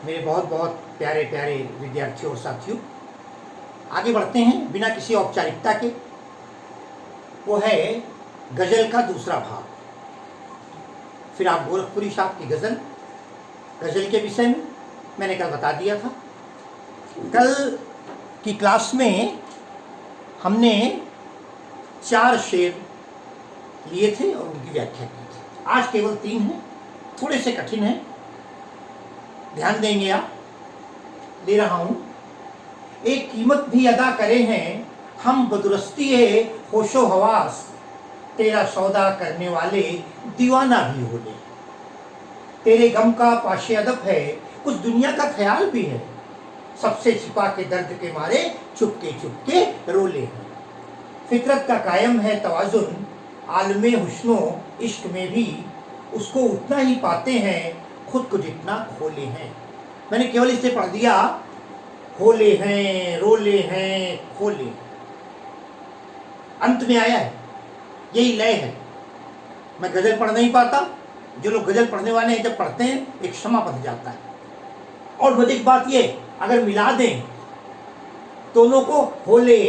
मेरे बहुत बहुत प्यारे प्यारे विद्यार्थियों और साथियों, आगे बढ़ते हैं बिना किसी औपचारिकता के। वो है गज़ल का दूसरा भाग। फिर आप गोरखपुरी साहब की गज़ल के विषय में मैंने कल बता दिया था। कल की क्लास में हमने 4 शेर लिए थे और उनकी व्याख्या की थी। आज केवल 3 हैं, थोड़े से कठिन हैं, ध्यान देंगे आप। ले रहा हूं। एक कीमत भी अदा करे हैं हम बदुरस्ती होशो हवास, तेरा सौदा करने वाले दीवाना भी हो ले। तेरे गम का पाशे अदब है, कुछ दुनिया का ख्याल भी है, सबसे छिपा के दर्द के मारे चुपके रोले हैं। फितरत का कायम है तवाजुन, आलमे हुस्नो इश्क में भी उसको उतना ही पाते हैं खुद को जितना खोले हैं। मैंने केवल इसे पढ़ दिया, होले हैं, रोले हैं, खोले। अंत में आया है, यही लय है। मैं गजल पढ़ नहीं पाता, जो लोग गजल पढ़ने वाले हैं जब पढ़ते हैं एक क्षमा बन जाता है। और बड़ी बात ये, अगर मिला दें दोनों को, होले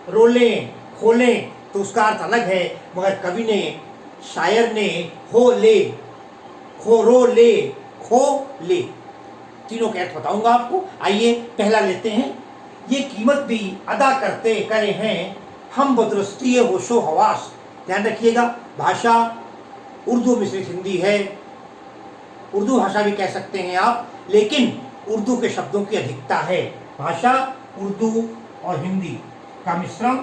रोले खोले, तो उसका अर्थ अलग है। मगर कवि ने, शायर ने हो ले, खो रो ले, खो ले, तीनों के अर्थ बताऊंगा आपको। आइए पहला लेते हैं। ये कीमत भी अदा करते करे हैं हम बदुरस्ती होशो हवास। ध्यान रखिएगा, भाषा उर्दू मिश्रित हिंदी है, उर्दू भाषा भी कह सकते हैं आप, लेकिन उर्दू के शब्दों की अधिकता है। भाषा उर्दू और हिंदी का मिश्रण,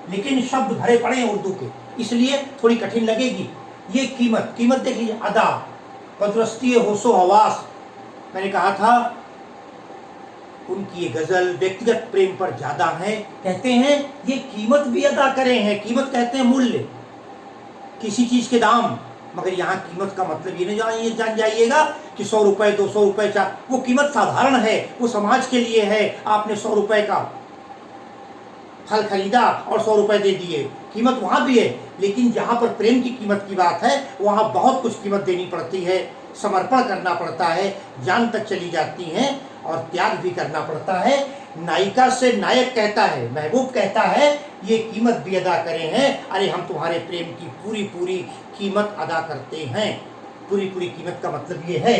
लेकिन शब्द भरे पड़े हैं उर्दू के, इसलिए थोड़ी कठिन लगेगी। ये कीमत देख लीजिए, अदा, बदुरस्ती होशो हवास। मैंने कहा था उनकी ये गजल व्यक्तिगत प्रेम पर ज्यादा है। कहते हैं ये कीमत भी अदा करे हैं। कीमत कहते हैं मूल्य, किसी चीज के दाम। मगर यहाँ कीमत का मतलब ये जान जाइएगा कि 100 रुपए 200 रुपए, वो कीमत साधारण है, वो समाज के लिए है। आपने 100 रुपए का फल खरीदा और 100 रुपए दे दिए, कीमत वहां भी है। लेकिन जहां पर प्रेम की कीमत की बात है, वहां बहुत कुछ कीमत देनी पड़ती है, समर्पण करना पड़ता है, जान तक चली जाती है और त्याग भी करना पड़ता है। नायिका से नायक कहता है, महबूब कहता है ये कीमत भी अदा करे हैं, अरे हम तुम्हारे प्रेम की पूरी पूरी कीमत अदा करते हैं। पूरी पूरी कीमत का मतलब ये है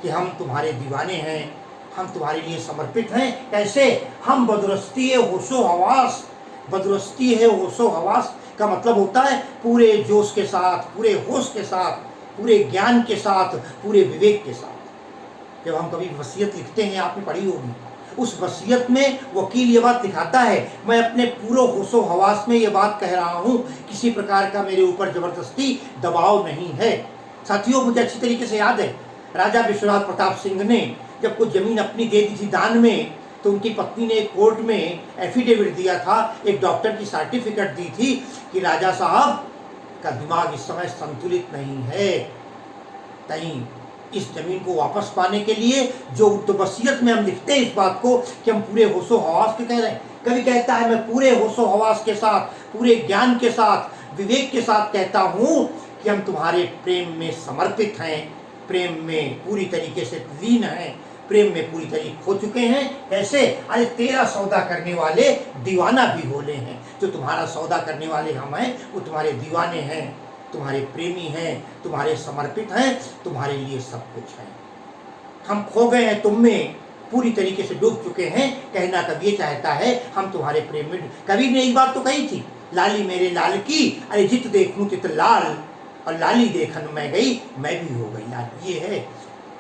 कि हम तुम्हारे दीवाने हैं, हम तुम्हारे लिए समर्पित हैं। कैसे? हम बदुरस्ती होशो हवास। बदुरस्ती है होशो हवास का मतलब होता है पूरे जोश के साथ, पूरे होश के साथ, पूरे ज्ञान के साथ, पूरे विवेक के साथ। जब हम कभी वसीयत लिखते हैं, आपने पढ़ी होगी, उस वसीयत में वकील ये बात लिखाता है, मैं अपने पूरे होशो हवास में ये बात कह रहा हूँ, किसी प्रकार का मेरे ऊपर जबरदस्ती दबाव नहीं है। साथियों, मुझे अच्छी तरीके से याद है, राजा विश्वनाथ प्रताप सिंह ने जब कुछ जमीन अपनी दे दी थी दान में, तो उनकी पत्नी ने कोर्ट में एफिडेविट दिया था, एक डॉक्टर की सर्टिफिकेट दी थी कि राजा साहब का दिमाग इस समय संतुलित नहीं है, कहीं इस जमीन को वापस पाने के लिए जो तो वसीयत में हम लिखते हैं इस बात को कि हम पूरे होशो हवास के कह रहे हैं। कभी कहता है मैं पूरे होशो हवास के साथ, पूरे ज्ञान के साथ, विवेक के साथ कहता हूँ कि हम तुम्हारे प्रेम में समर्पित हैं, प्रेम में पूरी तरीके से लीन हैं, प्रेम में पूरी तरीके खो चुके हैं। कैसे? अरे तेरा सौदा करने वाले दीवाना भी होले हैं। जो तुम्हारा सौदा करने वाले हम हैं, वो तुम्हारे दीवाने हैं, तुम्हारे प्रेमी हैं, तुम्हारे समर्पित हैं, तुम्हारे लिए सब कुछ है। हम खो गए हैं तुम में, पूरी तरीके से डूब चुके हैं। कहना कभी ये चाहता है हम तुम्हारे प्रेम में। कभी ने एक बात तो कही थी, लाली मेरे लाल की, अरे जित देखूं तित लाल, और लाली देखन मैं गई, मैं भी हो गई लाल। ये है।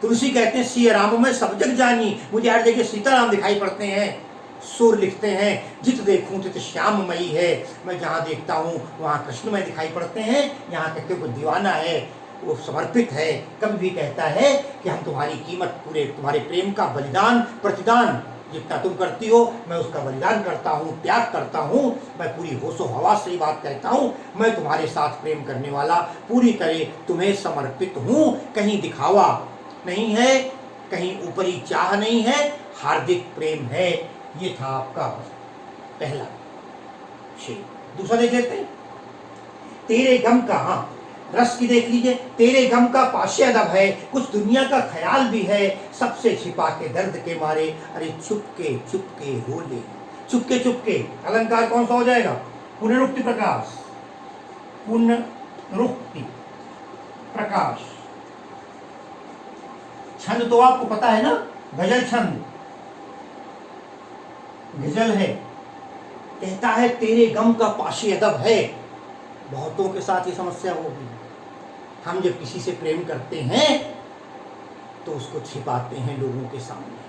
तुलसी कहते हैं सिया राम में सब जग जानी, मुझे हर जगह सीताराम दिखाई पड़ते हैं। सूर लिखते हैं जित देखूं तित श्याममयी है, मैं जहाँ देखता हूँ वहाँ कृष्णमय दिखाई पड़ते हैं। यहाँ कहते वो दीवाना है, वो समर्पित है। कभी भी कहता है कि हम तुम्हारी कीमत, पूरे तुम्हारे प्रेम का बलिदान प्रतिदान जितना तुम करती हो, मैं उसका बलिदान करता हूँ, त्याग करता हूँ। मैं पूरी होशो हवास से ही बात कहता हूँ, मैं तुम्हारे साथ प्रेम करने वाला पूरी तरह तुम्हें समर्पित हूँ। कहीं दिखावा नहीं है, कहीं ऊपरी चाह नहीं है, हार्दिक प्रेम है। ये था आपका पहला शेर। दूसरा देख लेते हैं, तेरे गम का, हाँ, रस की देख लीजिए, तेरे गम का पाशे अदब है, कुछ दुनिया का ख्याल भी है, सबसे छिपा के दर्द के मारे, अरे चुपके चुपके रो ले। चुपके चुपके अलंकार कौन सा हो जाएगा? पुनरुक्ति प्रकाश, पुनरुक्ति प्रकाश। छंद तो आपको पता है ना, गजल छंद, गजल है। कहता है तेरे गम का पाशे अदब है। बहुतों के साथ ये समस्या होगी, हम जब किसी से प्रेम करते हैं तो उसको छिपाते हैं लोगों के सामने।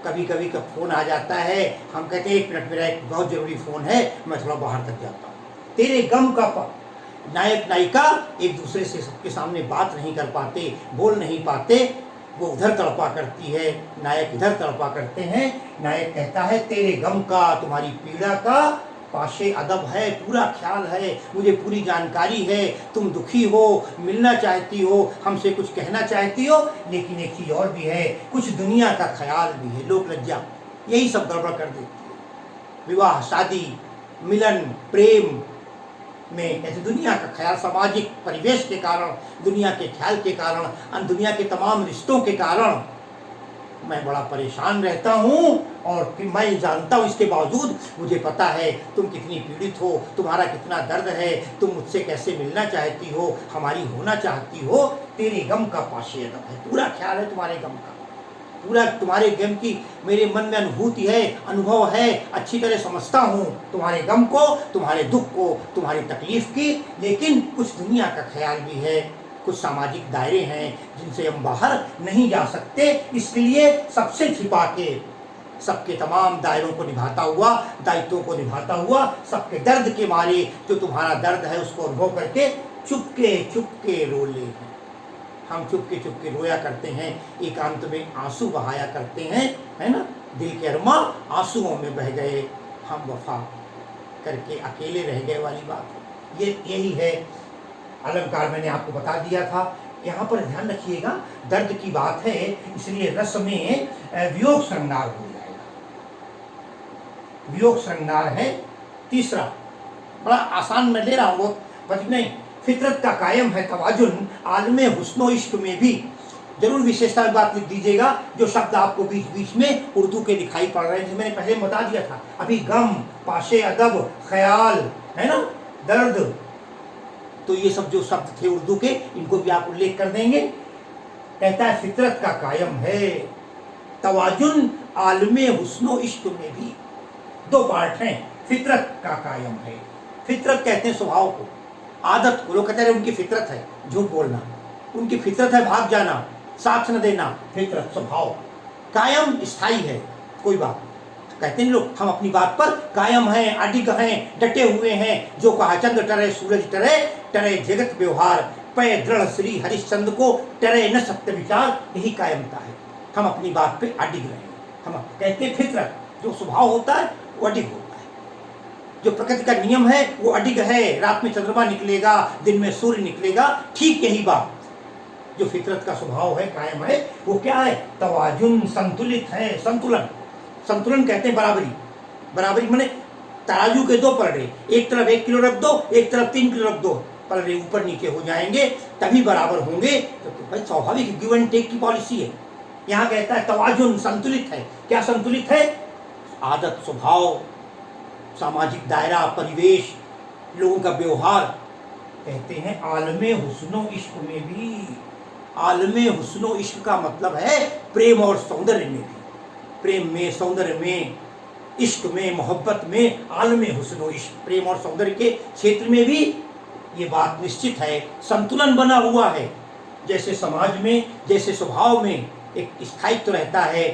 कभी कभी का फोन आ जाता है, हम कहते हैं 1 मिनट, मेरा एक बहुत जरूरी फोन है, मैं थोड़ा बाहर तक जाता हूँ। तेरे गम का नायक नायिका एक दूसरे से सबके सामने बात नहीं कर पाते, बोल नहीं पाते, वो उधर तड़पा करती है, नायक इधर तड़पा करते हैं। नायक कहता है तेरे गम का, तुम्हारी पीड़ा का पाशे अदब है, पूरा ख्याल है, मुझे पूरी जानकारी है, तुम दुखी हो, मिलना चाहती हो, हमसे कुछ कहना चाहती हो, लेकिन एक चीज़ और भी है, कुछ दुनिया का ख्याल भी है। लोक लज्जा यही सब गड़बड़ कर देती है। विवाह, शादी, मिलन, प्रेम में ऐसे दुनिया का ख्याल, सामाजिक परिवेश के कारण, दुनिया के ख्याल के कारण, दुनिया के तमाम रिश्तों के कारण मैं बड़ा परेशान रहता हूँ। और मैं जानता हूँ, इसके बावजूद मुझे पता है तुम कितनी पीड़ित हो, तुम्हारा कितना दर्द है, तुम मुझसे कैसे मिलना चाहती हो, हमारी होना चाहती हो। तेरे गम का पाशे अदब है, पूरा ख्याल है तुम्हारे गम का, पूरा तुम्हारे गम की मेरे मन में अनुभूति है, अनुभव है, अच्छी तरह समझता हूँ तुम्हारे गम को, तुम्हारे दुख को, तुम्हारी तकलीफ की। लेकिन कुछ दुनिया का ख्याल भी है, कुछ सामाजिक दायरे हैं जिनसे हम बाहर नहीं जा सकते, इसलिए सबसे छिपा के सबके तमाम दायरों को निभाता हुआ, दायित्वों को निभाता हुआ, सबके दर्द के मारे, जो तुम्हारा दर्द है उसको अनुभव करके चुपके चुपके रो ले। हम चुपके चुपके रोया करते हैं, एकांत में आंसू बहाया करते हैं, है ना। दिल के अरमा आंसुओं में बह गए, हम वफा करके अकेले रह गए वाली बात ये यही है। अलंकार मैंने आपको बता दिया था। यहाँ पर ध्यान रखिएगा, दर्द की बात है, इसलिए रस में वियोग श्रृंगार हो जाएगा। वियोग श्रृंगार है तीसरा, बड़ा आसान मैं ले रहा हूँ, बच नहीं। फितरत का कायम है तवाजुन, आलमे हुस्नो इश्क में भी। जरूर विशेषता बात लिख दीजिएगा, जो शब्द आपको बीच बीच में उर्दू के दिखाई पड़ रहे हैं, जिसे मैंने पहले बता दिया था। अभी गम, पाशे अदब, ख्याल, है ना, दर्द, तो ये सब जो शब्द थे उर्दू के, इनको भी आप उल्लेख कर देंगे। कहता है फितरत का कायम है तवाजुन, आलमे हुस्नो इश्क में भी। 2 पार्ट हैं, फितरत का कायम है। फितरत कहते हैं स्वभाव को, आदत को। लोग कहते हैं उनकी फितरत है झूठ बोलना, उनकी फितरत है भाग जाना, साथ न देना, फितरत स्वभाव। कायम स्थायी है, कोई बात कहते हैं लोग, हम अपनी बात पर कायम हैं, अडिग हैं, डटे हुए हैं। जो कहा चंद्र टरे सूरज टरे, टरे जगत व्यवहार, पय दृढ़ श्री हरिश्चंद्र को, टरे न सत्य विचार। यही कायमता है, हम अपनी बात पे अडिग रहे। हम कहते हैं फितरत, जो स्वभाव होता है वो अडिग होता है, जो प्रकृति का नियम है वो अडिग है। रात में चंद्रमा निकलेगा, दिन में सूर्य निकलेगा, ठीक यही बात जो फितरत का स्वभाव है, कायम है, वो क्या है? तवाजुन, संतुलित है, संतुलन। संतुलन कहते हैं बराबरी। बराबरी माने तराजू के 2 पलड़े, एक तरफ 1 किलो रख दो, एक तरफ 3 किलो रख दो, पलड़े ऊपर नीचे हो जाएंगे, तभी बराबर होंगे। तो भाई स्वाभाविक गिव एंड टेक की पॉलिसी है। यहाँ कहता है तवाजुन, संतुलित है। क्या संतुलित है? आदत, स्वभाव, सामाजिक दायरा, परिवेश, लोगों का व्यवहार। कहते हैं आलमे हुस्नो इश्क में भी। आलमे हुस्नो इश्क का मतलब है प्रेम और सौंदर्य में भी। प्रेम में, सौंदर्य में, इश्क में, मोहब्बत में, आलमे हुस्नो इश्क, प्रेम और सौंदर्य के क्षेत्र में भी ये बात निश्चित है, संतुलन बना हुआ है। जैसे समाज में, जैसे स्वभाव में एक स्थायित्व रहता है,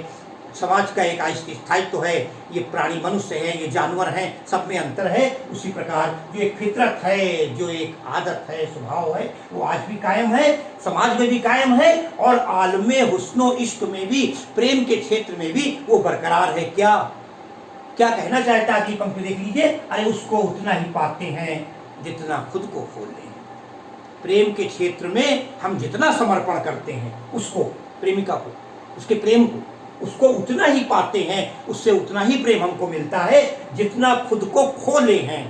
समाज का एक स्थायित्व है, ये प्राणी मनुष्य है, ये जानवर हैं, सब में अंतर है। उसी प्रकार जो एक फितरत है, जो एक आदत है, स्वभाव है, वो आज भी कायम है, समाज में भी कायम है, और आलमे हुस्नो इश्क में भी, प्रेम के क्षेत्र में भी वो बरकरार है। क्या क्या कहना चाहता है कि पंक्ति देख लीजिए, अरे उसको उतना ही पाते हैं जितना खुद को खोल लें। प्रेम के क्षेत्र में हम जितना समर्पण करते हैं उसको, प्रेमिका को, उसके प्रेम को, उसको उतना ही पाते हैं, उससे उतना ही प्रेम हमको मिलता है जितना खुद को खोले हैं।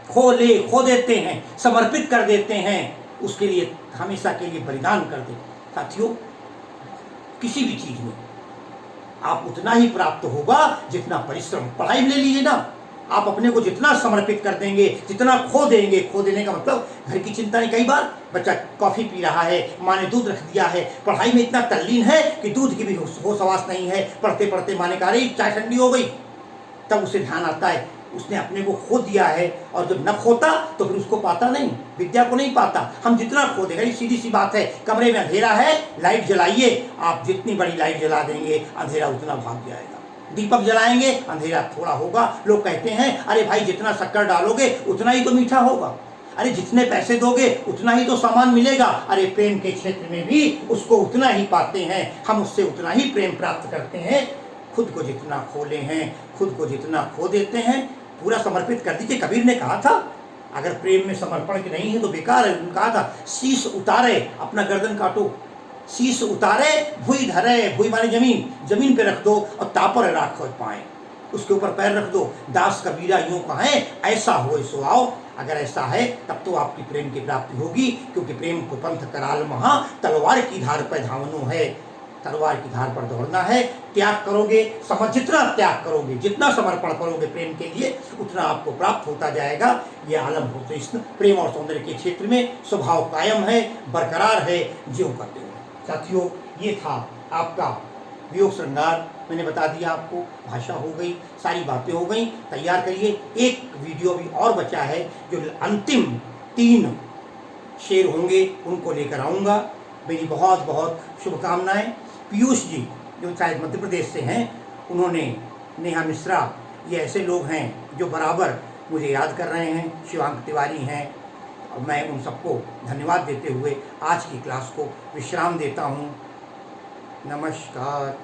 खो देते हैं, समर्पित कर देते हैं, उसके लिए हमेशा के लिए बलिदान कर दे। साथियों, किसी भी चीज में आप उतना ही प्राप्त होगा जितना परिश्रम। पढ़ाई में ले लीजिए ना, आप अपने को जितना समर्पित कर देंगे, जितना खो देंगे, खो देने का मतलब घर की चिंता नहीं। कई बार बच्चा कॉफी पी रहा है, माँ ने दूध रख दिया है, पढ़ाई में इतना तल्लीन है कि दूध की भी होश हवास नहीं है, पढ़ते पढ़ते माँ ने कहा रही चाय ठंडी हो गई, तब उसे ध्यान आता है उसने अपने को खो दिया है। और जब न खोता तो फिर उसको पाता नहीं, विद्या को नहीं पाता। हम जितना खो देंगे, सीधी सी बात है, कमरे में अंधेरा है, लाइट जलाइए, आप जितनी बड़ी लाइट जला देंगे अंधेरा उतना भाग जाएगा। दीपक जलाएंगे, अंधेरा थोड़ा होगा। लोग कहते हैं अरे भाई जितना शक्कर डालोगे उतना ही तो मीठा होगा, अरे जितने पैसे दोगे उतना ही तो सामान मिलेगा। अरे प्रेम के क्षेत्र में भी उसको उतना ही पाते हैं, हम उससे उतना ही प्रेम प्राप्त करते हैं। खुद को जितना खोले हैं, खुद को जितना खो देते हैं, पूरा समर्पित कर दीजिए। कबीर ने कहा था अगर प्रेम में समर्पण की नहीं है तो बेकार है। उन्होंने कहा था शीश उतारे अपना गर्दन काटो, शीश उतारे भुई धरे, भुई माने जमीन, जमीन पे रख दो और तापर राखो पाए, उसके ऊपर पैर रख दो। दास कबीरा यूं कहें ऐसा हो सो आओ। अगर ऐसा है तब तो आपकी प्रेम की प्राप्ति होगी, क्योंकि प्रेम को पंथ कराल महा, तलवार की धार पर धावनो है। तलवार की धार पर दौड़ना है। त्याग करोगे, जितना त्याग करोगे, जितना समर्पण करोगे प्रेम के लिए, उतना आपको प्राप्त होता जाएगा। ये आलम हो तो इस प्रेम और सौंदर्य के क्षेत्र में स्वभाव कायम है, बरकरार है, ज्यों करते हो। साथियों, ये था आपका वियोग श्रृंगार। मैंने बता दिया आपको, भाषा हो गई, सारी बातें हो गई। तैयार करिए, एक वीडियो भी और बचा है, जो अंतिम 3 शेर होंगे उनको लेकर आऊँगा। मेरी बहुत बहुत शुभकामनाएं। पीयूष जी जो शायद मध्य प्रदेश से हैं, उन्होंने, नेहा मिश्रा, ये ऐसे लोग हैं जो बराबर मुझे याद कर रहे हैं। शिवांक तिवारी हैं, और मैं उन सबको धन्यवाद देते हुए आज की क्लास को विश्राम देता हूँ। नमस्कार।